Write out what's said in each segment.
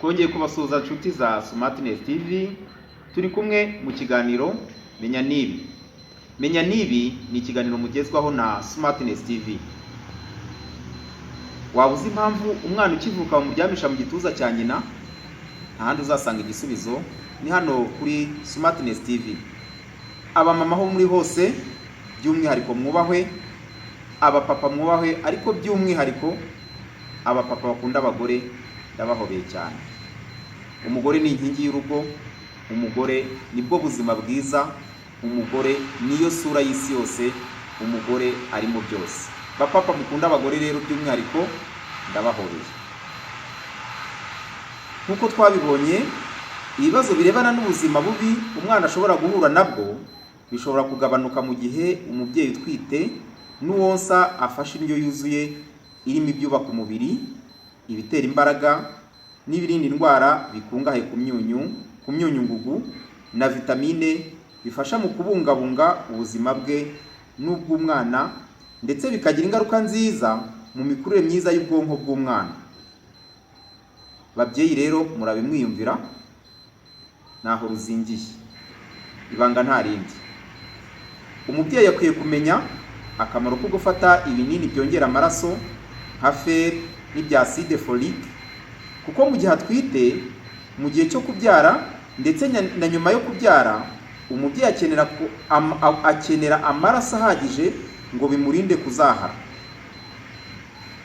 Twongeye kubasuhuza inshuti za Smartness TV, turi kumwe mu kiganiro Menya Nibi. Menya Nibi ni ikiganiro mugezwaho na Smartness TV. Waba uzi impamvu umwana ukivuka bamuryamisha mu gituza cya nyina? Ahandi uzasanga igisubizo ni hano kuri Smartness TV. Abamama ho muri hose by'umwihariko mwubahwe, abapapa mwubahwe, ariko by'umwihariko abapapa bakunda abagore ndabahobeye cyane. Umugore ni inkingi y'urugo, umugore nibwo buzima bwiza, umugore niyo sura y'isi yose, umugore arimo byose. Bapapa mukunda abagore rero by'umwihariko ndabahobeye. Nkuko twabibonye, ibibazo birebana n'ubuzima bubi umwana ashobora guhura nabwo bishobora kugabanuka mu gihe umubyeyi utwite n'uwonsa afashe indyo yuzuye irimo ibyubaka umubiri, ibitera imbaraga n'ibirinda indwara bikungahaye ku myunyungugu na vitamine bifasha mu kubungabunga ubuzima bwe n'ubw'umwana, ndetse bikagira ingaruka nziza mu mikurire myiza y'ubwonko bw'umwana. Babyeyi rero murabe mwiyumvira naho ruzingiye, ibanga nta rindi. Umubyeyi akwiye kumenya akamaro ko gufata ibinini byongera amaraso nka fer n'ibya acide folique, kuko mu gihe atwite, mu gihe cyo kubyara ndetse na nyuma yo kubyara, umubyeyi akenera amaraso ahagije ngo bimurinde kuzahara.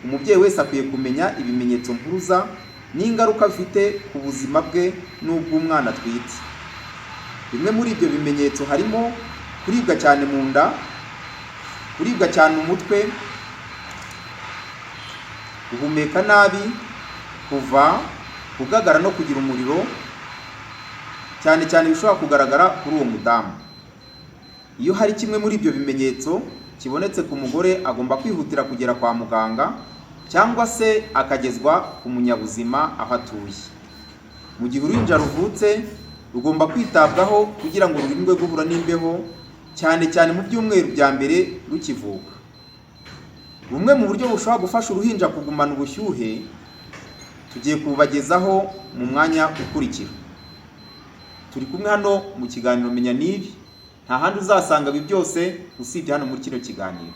Umubyeyi wese akwiye kumenya ibimenyetso mpuruza n'ingaruka afite ku buzima bwe n'ubw'umwana atwite. Bimwe muri ibyo bimenyetso harimo kuribwa cyane mu nda, kuribwa cyane umutwe, guhumeka nabi, kugagara no kugira umuriro, cyane cyane bishobora kugaragara kuri uwo mudamu. Iyo hari kimwe muri ibyo bimenyetso kibonetse ku mugore, agomba kwihutira kugera kwa muganga cyangwa se akagezwa ku munyabuzima aho atuye. Mu gihe uruhinja ruvutse, rugomba kwitabwaho kugira ngo rurindwe guhura n'imbeho, cyane cyane mu byumweru bya mbere rukivuka. Bumwe mu buryo bushobora gufasha uruhinja kugumana ubushyuhe tugiye kubagezaho mu mwanya ukurikira. Turi kumwe hano mu kiganiro Menya Nibi, nta handi uzasanga ibi byose usibye hano muri kino kiganiro.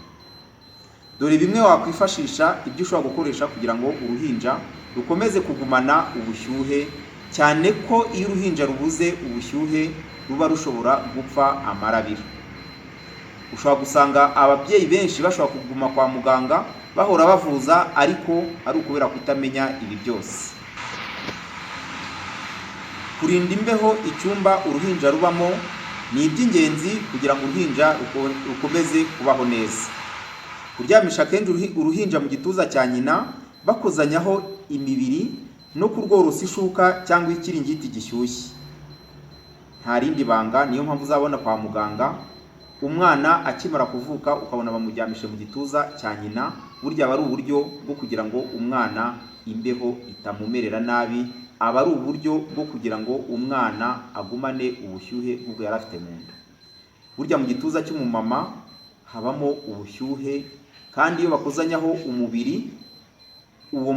Dore bimwe wakwifashisha, ibyo ushobora gukoresha kugira ngo uruhinja rukomeze kugumana ubushyuhe, cyane ko iyo uruhinja rubuze ubushyuhe ruba rushobora gupfa amarabira. Ushobora gusanga ababyeyi benshi bashobora kuguma kwa muganga bahora bavuza, ariko ari ukubera kutamenya ibi byose. Kurinda imbeho icyumba uruhinja rubamo ni iby'ingenzi kugira ngo uruhinja rukomeze kubaho neza. Kuryamisha kenshi uruhinja mu gituza cya nyina bakozanyaho imibiri no kurworosa ishuka cyangwa ikiringiti gishyushye nta rindi banga. Niyo mpamvu uzabona kwa muganga umwana akimara kuvuka ukabona bamuryamishe mu gituza cya nyina, burya aba ari uburyo bwo kugira ngo umwana imbeho itamumerera nabi, aba ari uburyo bwo kugira ngo umwana agumane ubushyuhe nk'ubwo yari afite mu nda. Burya mu gituza cy'umumama habamo ubushyuhe, kandi iyo bakozanyaho umubiri uwo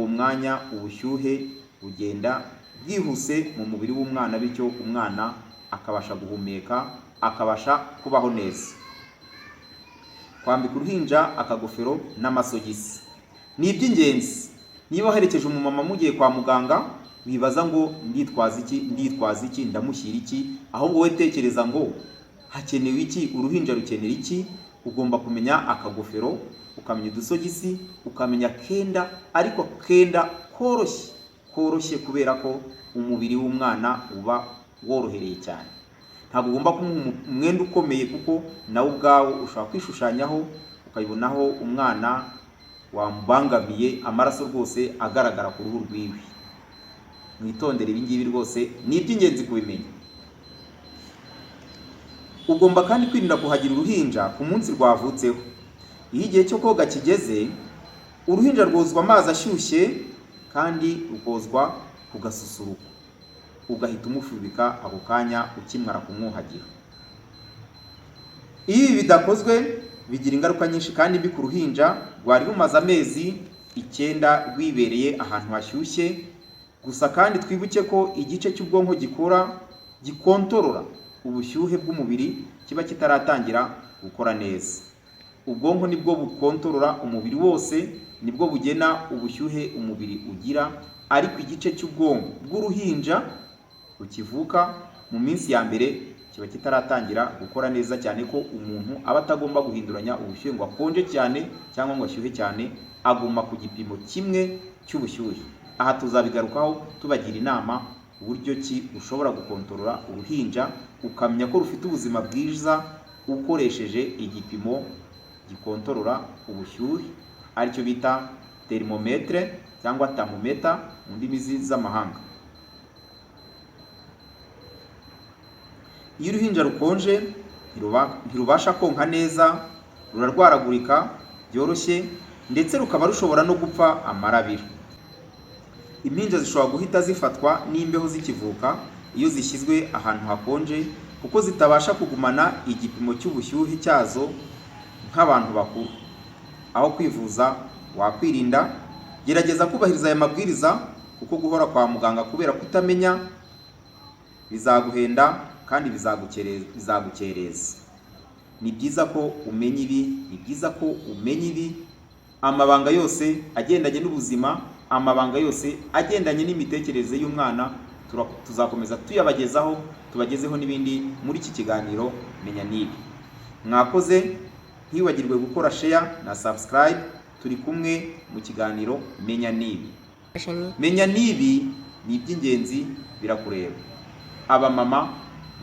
mwanya ubushyuhe bugenda bwihuse mu mubiri w'umwana, bityo umwana akabasha guhumeka, akabasha kubaho neza. Kwambika uruhinja akagofero n'amasogisi ni iby'ingenzi. Niba waherekeje umumama mugiye kwa muganga, wibaza ngo nditwaza iki, ndamushyira iki, ahubwo we tekereza ngo hakenewe iki, uruhinja rukenera iki. Ugomba kumenya akagofero, ukamenya udusogisi, ukamenya kenda, ariko kenda koroshye kubera ko umubiri w'umwana uba worohereye cyane. Ntabwo ugomba kumuha umwenda ukomeye, kuko nawe ubwawe ushobora kwishushanyaho ukayibonaho umwana wamubangamiye, amaraso rwose agaragara ku ruhu rwiwe. Mwitondere ibi ngibi rwose, ni iby'ingenzi kubimenya. Ugomba kandi kwirinda kuhagira uruhinja ku munsi rwavutseho. Iyo igihe cyo koga kigeze, uruhinja rwozwa amazi ashyushye kandi rukozwa ku gasusuruko, ugahita umufubika ako kanya ukimara kumwuhagira. Iyo ibi bidakozwe bigira ingaruka nyinshi kandi mbi ku ruhinja rwari rumaze amezi 9 rwibereye ahantu hashyushye Gusa kandi twibuke ko igice cy'ubwonko gikontorora ubushyuhe bw'umubiri kiba kitaratangira gukora neza. Ubwonko nibwo bukontorora umubiri wose, nibwo bugena ubushyuhe umubiri ugira, ariko igice cy'ubwonko bw'uruhinja rukivuka mu minsi ya mbere kiba kitaratangira gukora neza, cyane ko umuntu aba atagomba guhinduranya ubushyuhe ngo akonje cyane cyangwa ngo ashyuhe cyane, aguma ku gipimo kimwe cy'ubushyuhe. Aha tuzabigarukaho tubagira inama uburyo ki ushobora gukontorora uruhinja ukamenya ko rufite ubuzima bwiza ukoresheje igipimo gikontorora ubushyuhe aricyo bita thermometre cyangwa thermometer mu ndimi z'amahanga. Iyo uruhinja rukonje ntirubasha konka neza, rurarwaragurika byoroshye ndetse rukaba rushobora no gupfa amarabira. Impinja zishobora guhita zifatwa n'imbeho zikivuka iyo zishyizwe ahantu hakonje, kuko zitabasha kugumana igipimo cy'ubushyuhe cyazo nk'abantu bakuru. Aho kwivuza wakwirinda, gerageza kubahiriza aya mabwiriza, kuko guhora kwa muganga kubera kutamenya bizaguhenda kandi bizagukereza. Ni byiza ko umenya ibi, amabanga yose agendanye n'ubuzima, amabanga yose agendanye n'imitekerereze y'umwana tuzakomeza tuyabagezaho, tubagezeho n'ibindi muri iki kiganiro Menya Nibi. Mwakoze, ntiwibagirwe gukora share na subscribe. Turi kumwe mu kiganiro Menya Nibi. Menya Nibi ni iby'ingenzi birakureba. Abamama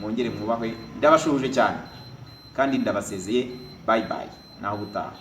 mwongere mwubahwe, ndabashuje cyane kandi ndabasezeye. Bye bye, naho ubutaha.